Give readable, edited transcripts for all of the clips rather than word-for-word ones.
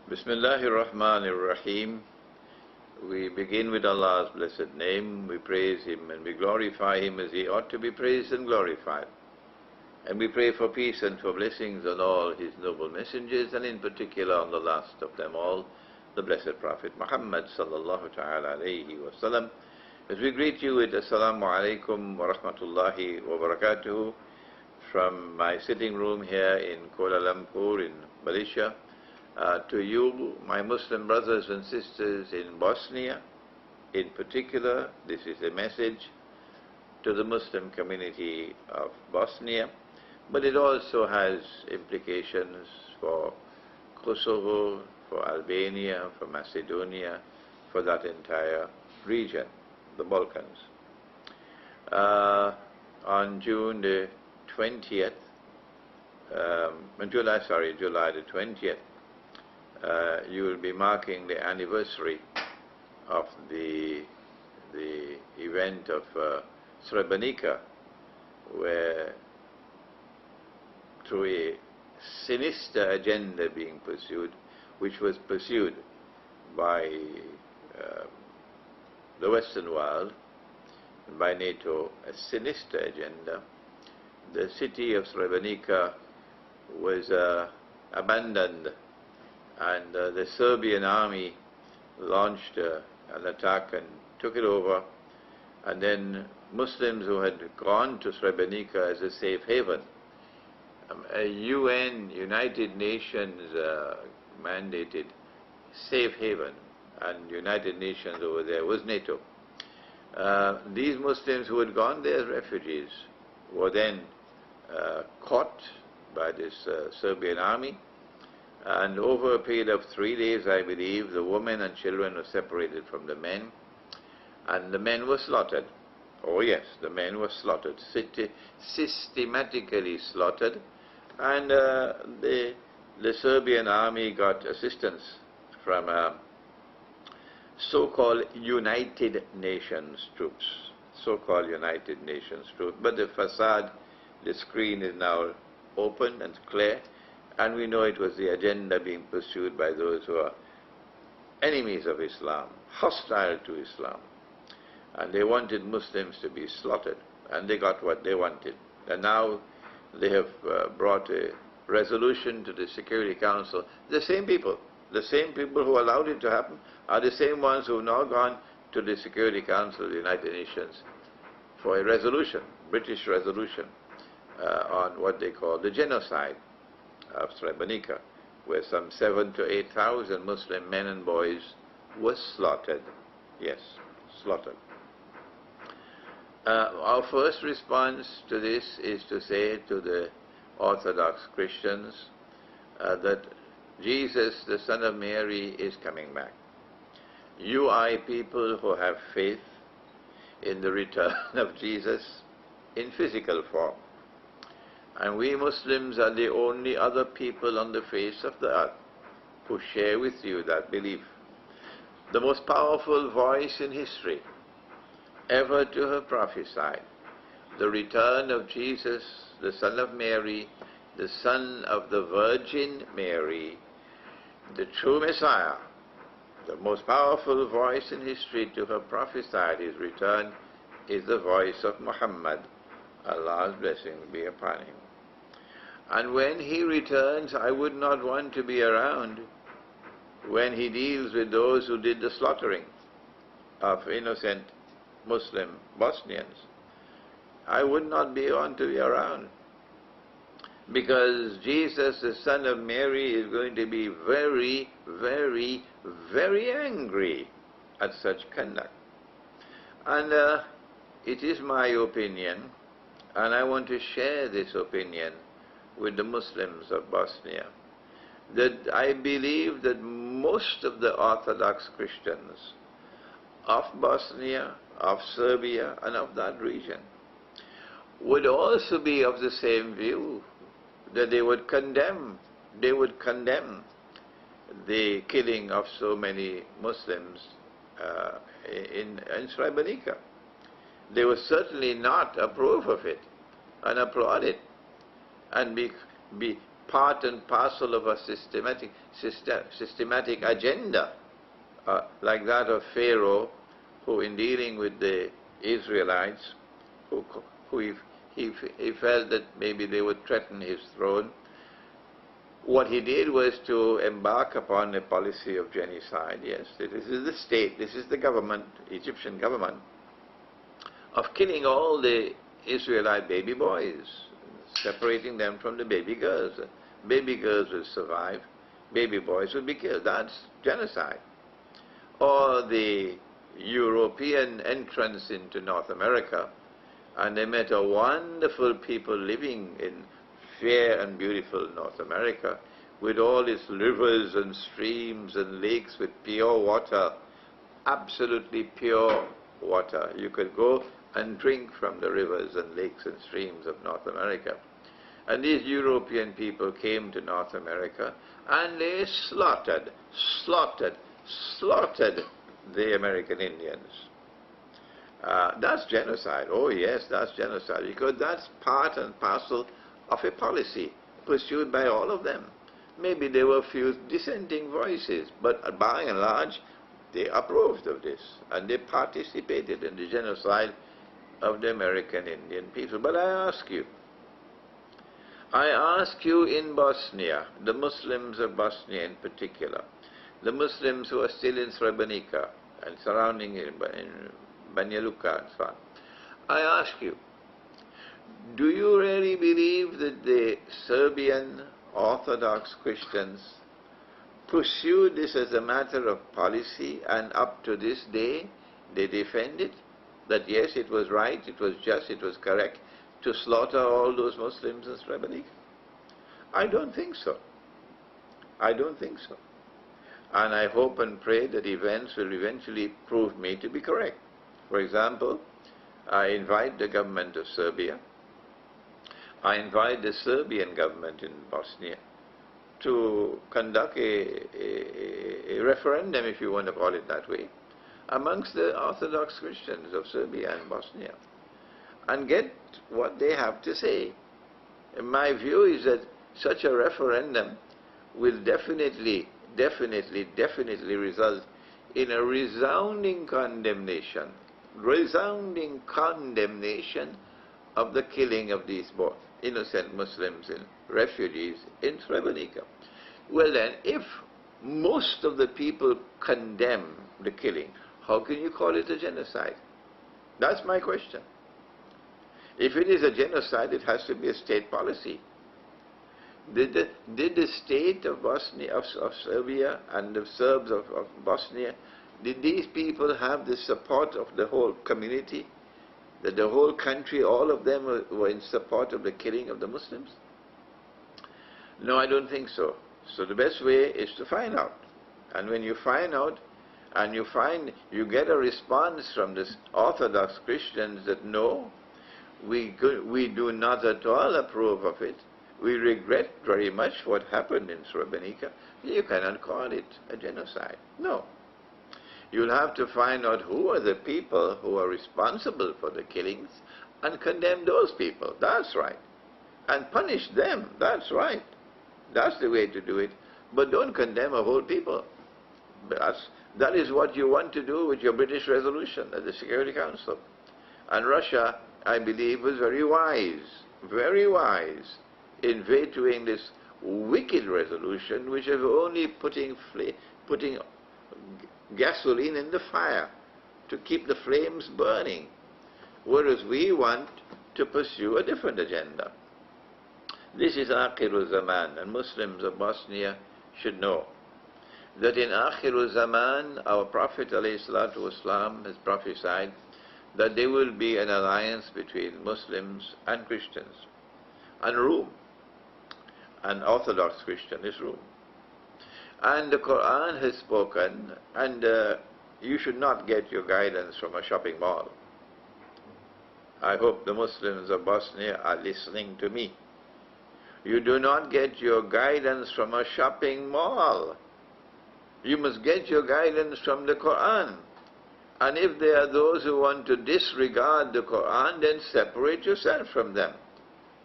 Bismillahir Rahmanir Rahim. We begin with Allah's blessed name. We praise Him and we glorify Him as He ought to be praised and glorified. And we pray for peace and for blessings on all His noble messengers, and in particular on the last of them all, the blessed Prophet Muhammad sallallahu ta'ala alayhi wa sallam. As we greet you with Assalamu alaikum wa rahmatullahi wa barakatuhu from my sitting room here in Kuala Lumpur in Malaysia, to you, my Muslim brothers and sisters in Bosnia, in particular, this is a message to the Muslim community of Bosnia, but it also has implications for Kosovo, for Albania, for Macedonia, for that entire region, the Balkans. On June the 20th, July the 20th, you will be marking the anniversary of the event of Srebrenica, where through a sinister agenda being pursued, which was pursued by the Western world, by NATO, a sinister agenda, the city of Srebrenica was abandoned, and the Serbian army launched an attack and took it over, and then Muslims who had gone to Srebrenica as a safe haven, a UN, United Nations mandated safe haven, and United Nations over there was NATO. These Muslims who had gone there as refugees were then caught by this Serbian army, and over a period of 3 days, I believe, the women and children were separated from the men, and the men were slaughtered. Oh yes, the men were slaughtered, systematically slaughtered, and the Serbian army got assistance from so-called United Nations troops, so-called United Nations troops. But the facade, the screen is now open and clear, and we know it was the agenda being pursued by those who are enemies of Islam, hostile to Islam. And they wanted Muslims to be slaughtered, and they got what they wanted. And now they have brought a resolution to the Security Council. The same people who allowed it to happen are the same ones who have now gone to the Security Council of the United Nations for a resolution, British resolution, on what they call the genocide of Srebrenica, where some 7,000 to 8,000 Muslim men and boys were slaughtered. Yes, slaughtered. Our first response to this is to say to the Orthodox Christians that Jesus, the Son of Mary, is coming back. You are a people who have faith in the return of Jesus in physical form. And we Muslims are the only other people on the face of the earth who share with you that belief. The most powerful voice in history ever to have prophesied the return of Jesus, the Son of Mary, the Son of the Virgin Mary, the true Messiah, the most powerful voice in history to have prophesied His return is the voice of Muhammad. Allah's blessings be upon him. And when He returns, I would not want to be around when He deals with those who did the slaughtering of innocent Muslim Bosnians. I would not want to be around, because Jesus, the Son of Mary, is going to be very, very, very angry at such conduct. And it is my opinion, and I want to share this opinion with the Muslims of Bosnia, that I believe that most of the Orthodox Christians of Bosnia, of Serbia, and of that region would also be of the same view, that they would condemn the killing of so many Muslims in Srebrenica. They would certainly not approve of it and applaud it and be part and parcel of a systematic agenda, like that of Pharaoh, who in dealing with the Israelites, he felt that maybe they would threaten his throne. What he did was to embark upon a policy of genocide. Yes, this is the state, this is the government, Egyptian government, of killing all the Israelite baby boys, separating them from the baby girls. Baby girls will survive, baby boys will be killed. That's genocide. Or the European entrance into North America, and they met a wonderful people living in fair and beautiful North America, with all its rivers and streams and lakes with pure water, absolutely pure water. You could go and drink from the rivers and lakes and streams of North America. And these European people came to North America and they slaughtered the American Indians. That's genocide. Oh yes, that's genocide, because that's part and parcel of a policy pursued by all of them. Maybe there were a few dissenting voices, but by and large they approved of this and they participated in the genocide of the American Indian people. But I ask you in Bosnia, the Muslims of Bosnia in particular, the Muslims who are still in Srebrenica and surrounding in Banja Luka and so on, I ask you, do you really believe that the Serbian Orthodox Christians pursue this as a matter of policy, and up to this day they defend it? That yes, it was right, it was just, it was correct to slaughter all those Muslims in Srebrenica? I don't think so. I don't think so. And I hope and pray that events will eventually prove me to be correct. For example, I invite the government of Serbia, I invite the Serbian government in Bosnia to conduct a referendum, if you want to call it that way, amongst the Orthodox Christians of Serbia and Bosnia, and get what they have to say. And my view is that such a referendum will definitely result in a resounding condemnation of the killing of these both innocent Muslims and refugees in Srebrenica. Well then, if most of the people condemn the killing, how can you call it a genocide? That's my question. If it is a genocide, it has to be a state policy. Did the state of Bosnia, of Serbia, and the Serbs of Bosnia, did these people have the support of the whole community? That the whole country, all of them were in support of the killing of the Muslims? No, I don't think so. So the best way is to find out. And when you find out, and you get a response from the Orthodox Christians that no, we do not at all approve of it, we regret very much what happened in Srebrenica, you cannot call it a genocide. No. You'll have to find out who are the people who are responsible for the killings and condemn those people. That's right. And punish them. That's right. That's the way to do it. But don't condemn a whole people. That is what you want to do with your British resolution at the Security Council. And Russia, I believe, was very wise in vetoing this wicked resolution, which is only putting gasoline in the fire to keep the flames burning, whereas we want to pursue a different agenda. This is Akhirul Zaman, and Muslims of Bosnia should know that in Akhirul Zaman, our Prophet ﷺ has prophesied that there will be an alliance between Muslims and Christians, and room, and Orthodox Christian is room. And the Quran has spoken, and you should not get your guidance from a shopping mall. I hope the Muslims of Bosnia are listening to me. You do not get your guidance from a shopping mall. You must get your guidance from the Quran. And if there are those who want to disregard the Quran, then separate yourself from them.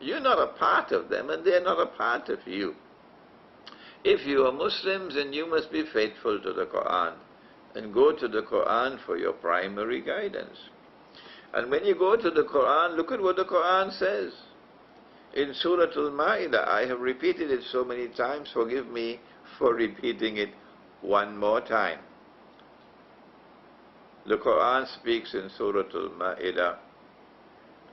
You're not a part of them, and they're not a part of you. If you are Muslims, then you must be faithful to the Quran and go to the Quran for your primary guidance. And when you go to the Quran, look at what the Quran says. In Surah Al-Ma'idah, I have repeated it so many times, forgive me for repeating it one more time. The Quran speaks in Surah Al-Ma'idah,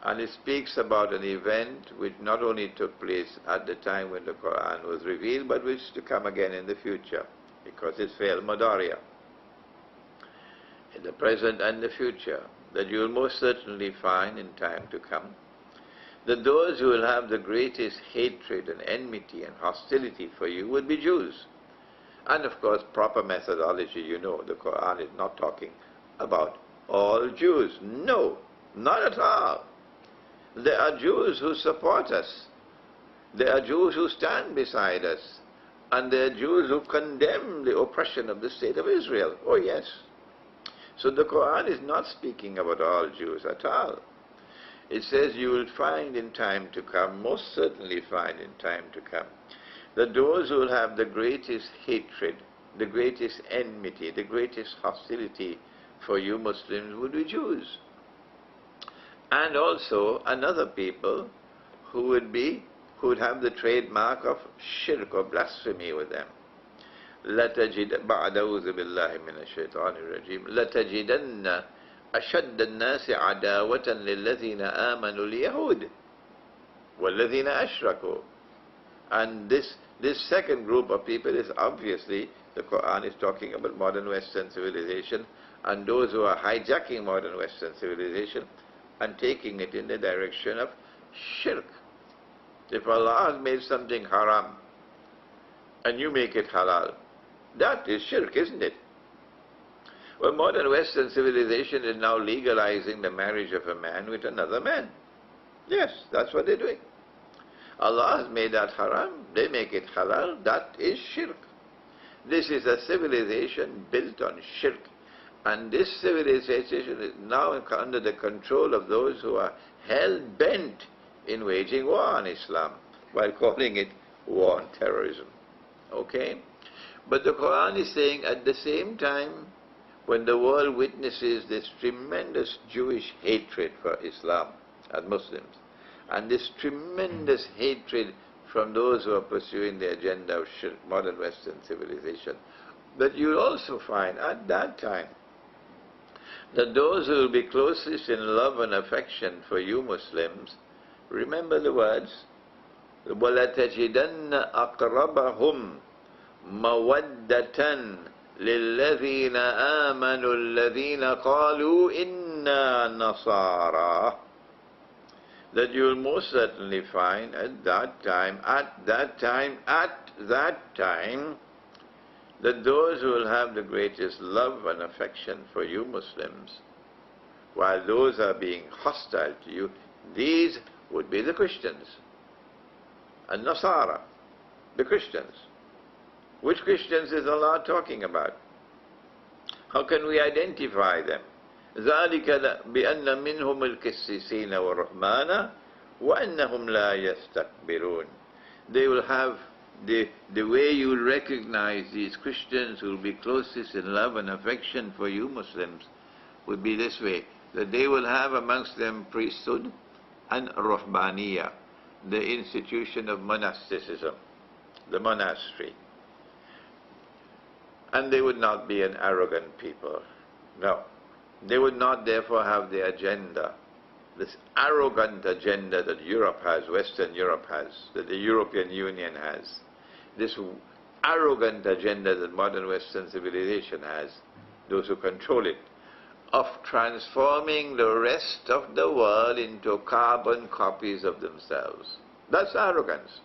and it speaks about an event which not only took place at the time when the Quran was revealed, but which is to come again in the future, because it's fail Madariya. In the present and the future, that you will most certainly find in time to come, that those who will have the greatest hatred and enmity and hostility for you would be Jews. And of course, proper methodology, you know, the Quran is not talking about all Jews. No, not at all. There are Jews who support us. There are Jews who stand beside us. And there are Jews who condemn the oppression of the state of Israel. Oh yes. So the Quran is not speaking about all Jews at all. It says you will find in time to come, most certainly find in time to come, that those who will have the greatest hatred, the greatest enmity, the greatest hostility for you Muslims would be Jews. And also another people who would have the trademark of shirk or blasphemy with them. لَتَجِدَنَّ أَشَدَّ النَّاسِ عَدَاوَةً لِلَّذِينَ آمَنُوا الْيَهُودِ وَالَّذِينَ أَشْرَكُوا. And this second group of people is obviously, the Quran is talking about modern Western civilization and those who are hijacking modern Western civilization and taking it in the direction of shirk. If Allah has made something haram and you make it halal, that is shirk, isn't it? Well, modern Western civilization is now legalizing the marriage of a man with another man. Yes, that's what they're doing. Allah has made that haram, they make it halal, that is shirk. This is a civilization built on shirk. And this civilization is now under the control of those who are hell-bent in waging war on Islam, while calling it war on terrorism. Okay? But the Quran is saying at the same time, when the world witnesses this tremendous Jewish hatred for Islam and Muslims, and this tremendous hatred from those who are pursuing the agenda of shirk, modern Western civilization, that you'll also find at that time that those who will be closest in love and affection for you Muslims, remember the words, وَلَتَجِدَنَّ أَقْرَبَهُمْ مَوَدَّةً لِلَّذِينَ آمَنُوا الَّذِينَ قَالُوا إِنَّا نَصَارَى. That you will most certainly find at that time, that those who will have the greatest love and affection for you Muslims, while those are being hostile to you, these would be the Christians. And Nasara, the Christians. Which Christians is Allah talking about? How can we identify them? ذَلِكَ بِأَنَّ مِنْهُمُ الْكِسِّسِينَ وَالرَّحْمَانَ وَأَنَّهُمْ لَا يَسْتَكْبِرُونَ. They will have the way you will recognize these Christians who will be closest in love and affection for you Muslims would be this way, that they will have amongst them priesthood and Ruhbaniya, the institution of monasticism, the monastery. And they would not be an arrogant people. No. They would not therefore have the agenda, this arrogant agenda that Europe has, Western Europe has, that the European Union has, this arrogant agenda that modern Western civilization has, those who control it, of transforming the rest of the world into carbon copies of themselves. That's arrogance.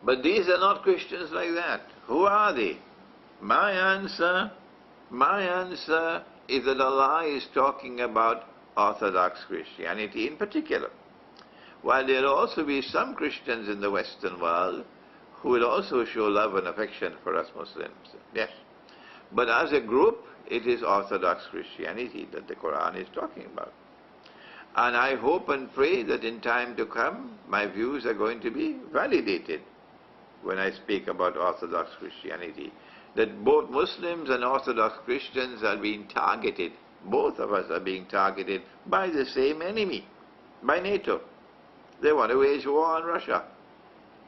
But these are not Christians like that. Who are they? My answer is that Allah is talking about Orthodox Christianity in particular. While there will also be some Christians in the Western world who will also show love and affection for us Muslims. Yes. But as a group, it is Orthodox Christianity that the Quran is talking about. And I hope and pray that in time to come, my views are going to be validated when I speak about Orthodox Christianity. That both Muslims and Orthodox Christians are being targeted. Both of us are being targeted by the same enemy, by NATO. They want to wage war on Russia.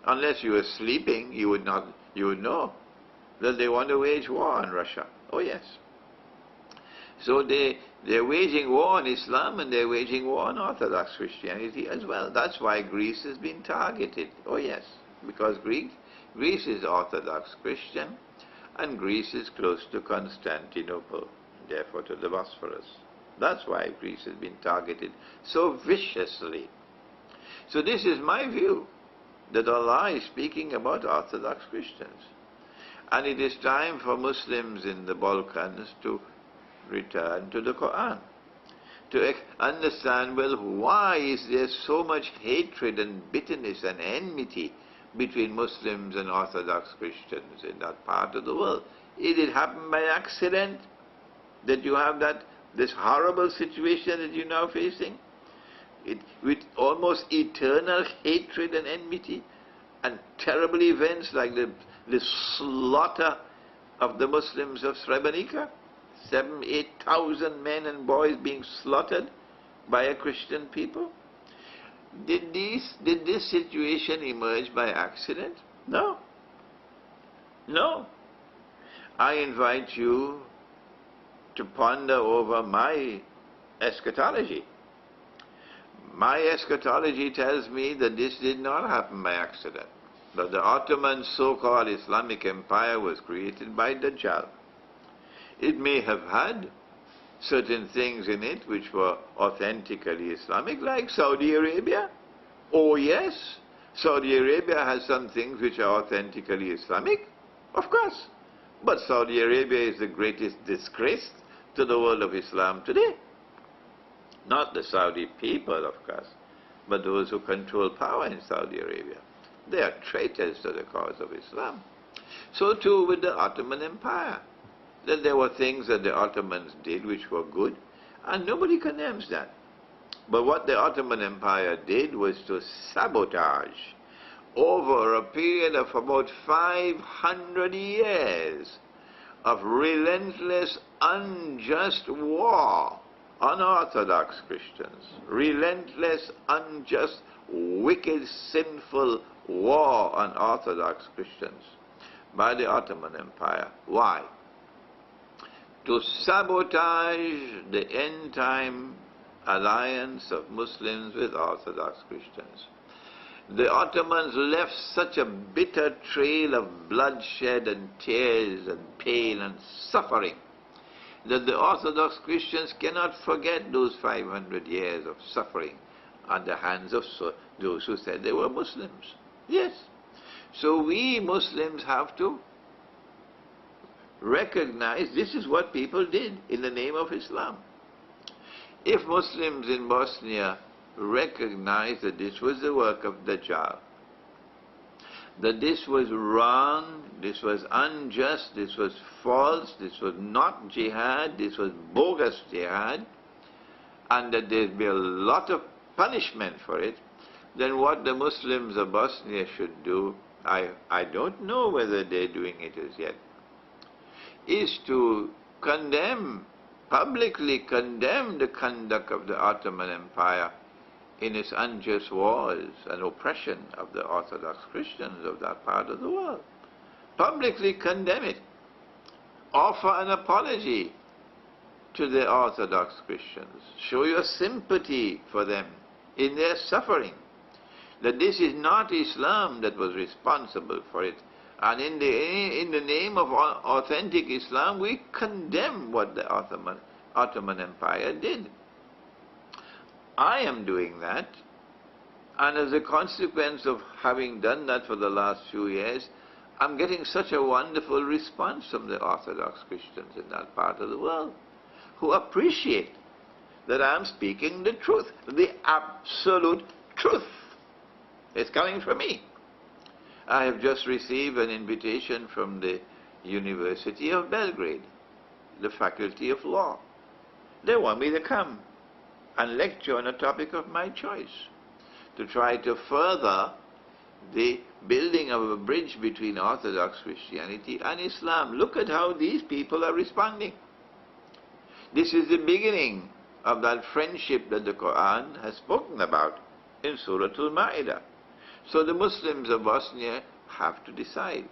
Unless you were sleeping, you would know that they want to wage war on Russia. Oh yes. So they're waging war on Islam and they're waging war on Orthodox Christianity as well. That's why Greece has been targeted. Oh yes, because Greece is Orthodox Christian and Greece is close to Constantinople, therefore to the Bosphorus. That's why Greece has been targeted so viciously. So this is my view, that Allah is speaking about Orthodox Christians. And it is time for Muslims in the Balkans to return to the Quran, to understand, well, why is there so much hatred and bitterness and enmity between Muslims and Orthodox Christians in that part of the world? Did it happen by accident that you have this horrible situation that you're now facing? With almost eternal hatred and enmity and terrible events like the slaughter of the Muslims of Srebrenica, 7,000-8,000 men and boys being slaughtered by a Christian people. Did this situation emerge by accident? No. No. I invite you to ponder over my eschatology. My eschatology tells me that this did not happen by accident, that the Ottoman so-called Islamic Empire was created by Dajjal. It may have had certain things in it which were authentically Islamic, like Saudi Arabia. Oh yes, Saudi Arabia has some things which are authentically Islamic, of course. But Saudi Arabia is the greatest disgrace to the world of Islam today. Not the Saudi people, of course, but those who control power in Saudi Arabia. They are traitors to the cause of Islam. So too with the Ottoman Empire. That there were things that the Ottomans did which were good, and nobody condemns that. But what the Ottoman Empire did was to sabotage over a period of about 500 years of relentless, unjust war on Orthodox Christians. Relentless, unjust, wicked, sinful war on Orthodox Christians by the Ottoman Empire. Why? To sabotage the end-time alliance of Muslims with Orthodox Christians. The Ottomans left such a bitter trail of bloodshed and tears and pain and suffering that the Orthodox Christians cannot forget those 500 years of suffering at the hands of those who said they were Muslims. Yes. So we Muslims have to recognize this is what people did in the name of Islam. If Muslims in Bosnia recognize that this was the work of Dajjal, that this was wrong, this was unjust, this was false, this was not jihad, this was bogus jihad, and that there'd be a lot of punishment for it, then what the Muslims of Bosnia should do, I don't know whether they're doing it as yet, is to condemn, publicly condemn the conduct of the Ottoman Empire in its unjust wars and oppression of the Orthodox Christians of that part of the world. Publicly condemn it. Offer an apology to the Orthodox Christians. Show your sympathy for them in their suffering. That this is not Islam that was responsible for it. And in the name of authentic Islam, we condemn what the Ottoman Empire did. I am doing that, and as a consequence of having done that for the last few years, I'm getting such a wonderful response from the Orthodox Christians in that part of the world, who appreciate that I'm speaking the truth, the absolute truth. It's coming from me. I have just received an invitation from the University of Belgrade, the Faculty of Law. They want me to come and lecture on a topic of my choice, to try to further the building of a bridge between Orthodox Christianity and Islam. Look at how these people are responding. This is the beginning of that friendship that the Quran has spoken about in Surah Al-Ma'idah. So the Muslims of Bosnia have to decide.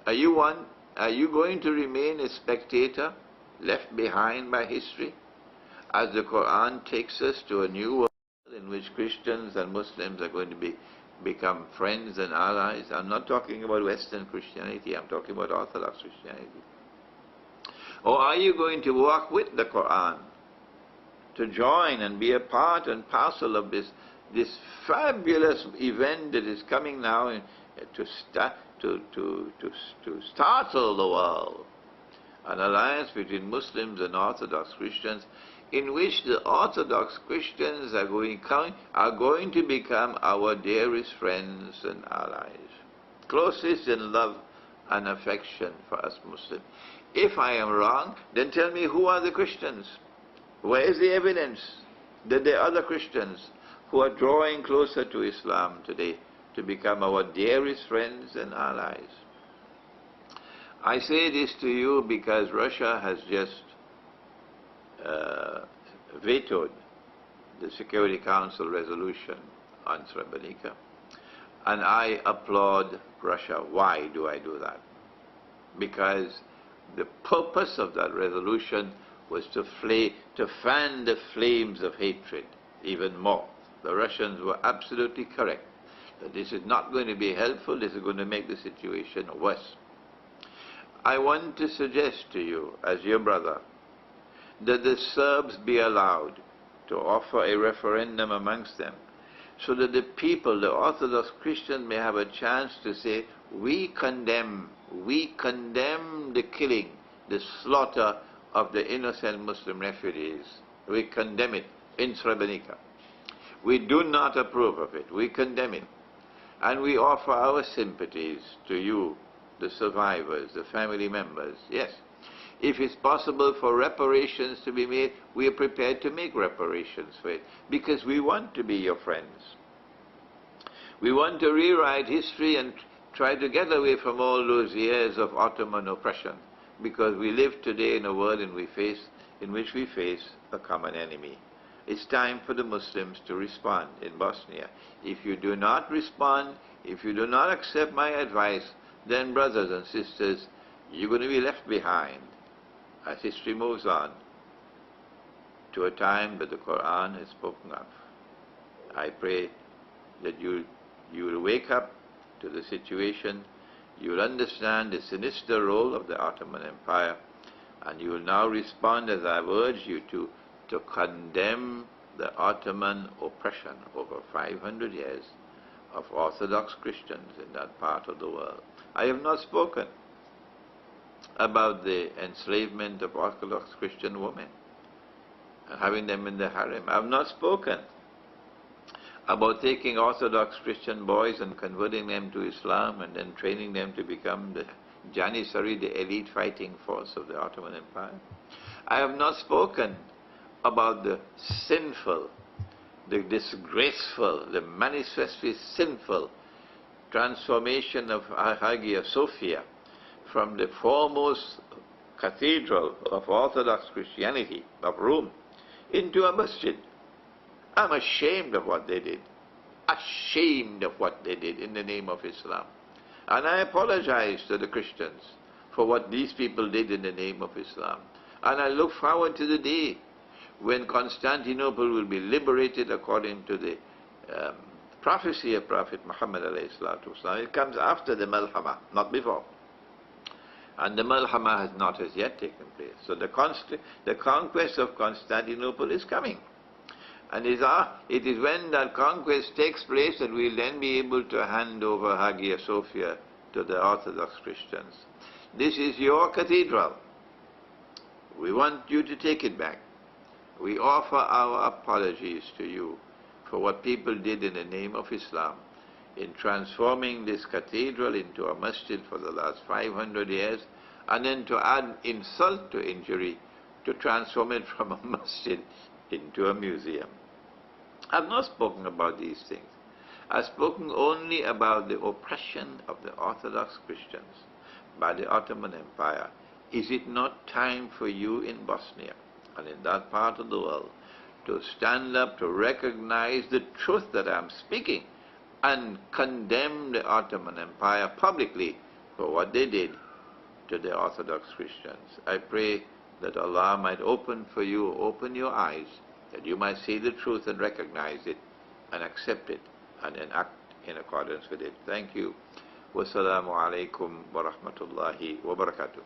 Are you going to remain a spectator, left behind by history, as the Quran takes us to a new world in which Christians and Muslims are going to become friends and allies? I'm not talking about Western Christianity, I'm talking about Orthodox Christianity. Or are you going to walk with the Quran, to join and be a part and parcel of this fabulous event that is coming now to startle the world? An alliance between Muslims and Orthodox Christians, in which the Orthodox Christians are going to become our dearest friends and allies, closest in love and affection for us Muslims. If I am wrong, then tell me, who are the Christians? Where is the evidence that there are other Christians who are drawing closer to Islam today to become our dearest friends and allies? I say this to you because Russia has just vetoed the Security Council resolution on Srebrenica, and I applaud Russia. Why do I do that? Because the purpose of that resolution was to fan the flames of hatred even more. The Russians were absolutely correct that this is not going to be helpful, this is going to make the situation worse. I want to suggest to you, as your brother, that the Serbs be allowed to offer a referendum amongst them, so that the people, the Orthodox Christians, may have a chance to say, we condemn the killing, the slaughter of the innocent Muslim refugees. We condemn it in Srebrenica. We do not approve of it. We condemn it. And we offer our sympathies to you, the survivors, the family members. Yes, if it's possible for reparations to be made, we are prepared to make reparations for it, because we want to be your friends. We want to rewrite history and try to get away from all those years of Ottoman oppression, because we live today in a world in which we face a common enemy. It's time for the Muslims to respond in Bosnia. If you do not respond, if you do not accept my advice, then brothers and sisters, you're going to be left behind as history moves on to a time that the Quran has spoken of. I pray that you will wake up to the situation, you will understand the sinister role of the Ottoman Empire, and you will now respond, as I've urged you to condemn the Ottoman oppression over 500 years of Orthodox Christians in that part of the world. I have not spoken about the enslavement of Orthodox Christian women and having them in the harem. I have not spoken about taking Orthodox Christian boys and converting them to Islam and then training them to become the Janissary, the elite fighting force of the Ottoman Empire. I have not spoken about the sinful, the disgraceful, the manifestly sinful transformation of Hagia Sophia from the foremost cathedral of Orthodox Christianity of Rome into a masjid. I'm ashamed of what they did. Ashamed of what they did in the name of Islam. And I apologize to the Christians for what these people did in the name of Islam. And I look forward to the day when Constantinople will be liberated according to the prophecy of Prophet Muhammad alayhi salatu wasalam. It comes after the Malhama, not before. And the Malhama has not as yet taken place. So the conquest of Constantinople is coming. And it is when that conquest takes place that we will then be able to hand over Hagia Sophia to the Orthodox Christians. This is your cathedral. We want you to take it back. We offer our apologies to you for what people did in the name of Islam in transforming this cathedral into a masjid for the last 500 years, and then to add insult to injury, to transform it from a masjid into a museum. I've not spoken about these things. I've spoken only about the oppression of the Orthodox Christians by the Ottoman Empire. Is it not time for you in Bosnia and in that part of the world to stand up, to recognize the truth that I'm speaking and condemn the Ottoman Empire publicly for what they did to the Orthodox Christians? I pray that Allah might open your eyes, that you might see the truth and recognize it and accept it and then act in accordance with it. Thank you. Wassalamu alaikum wa rahmatullahi wa barakatuh.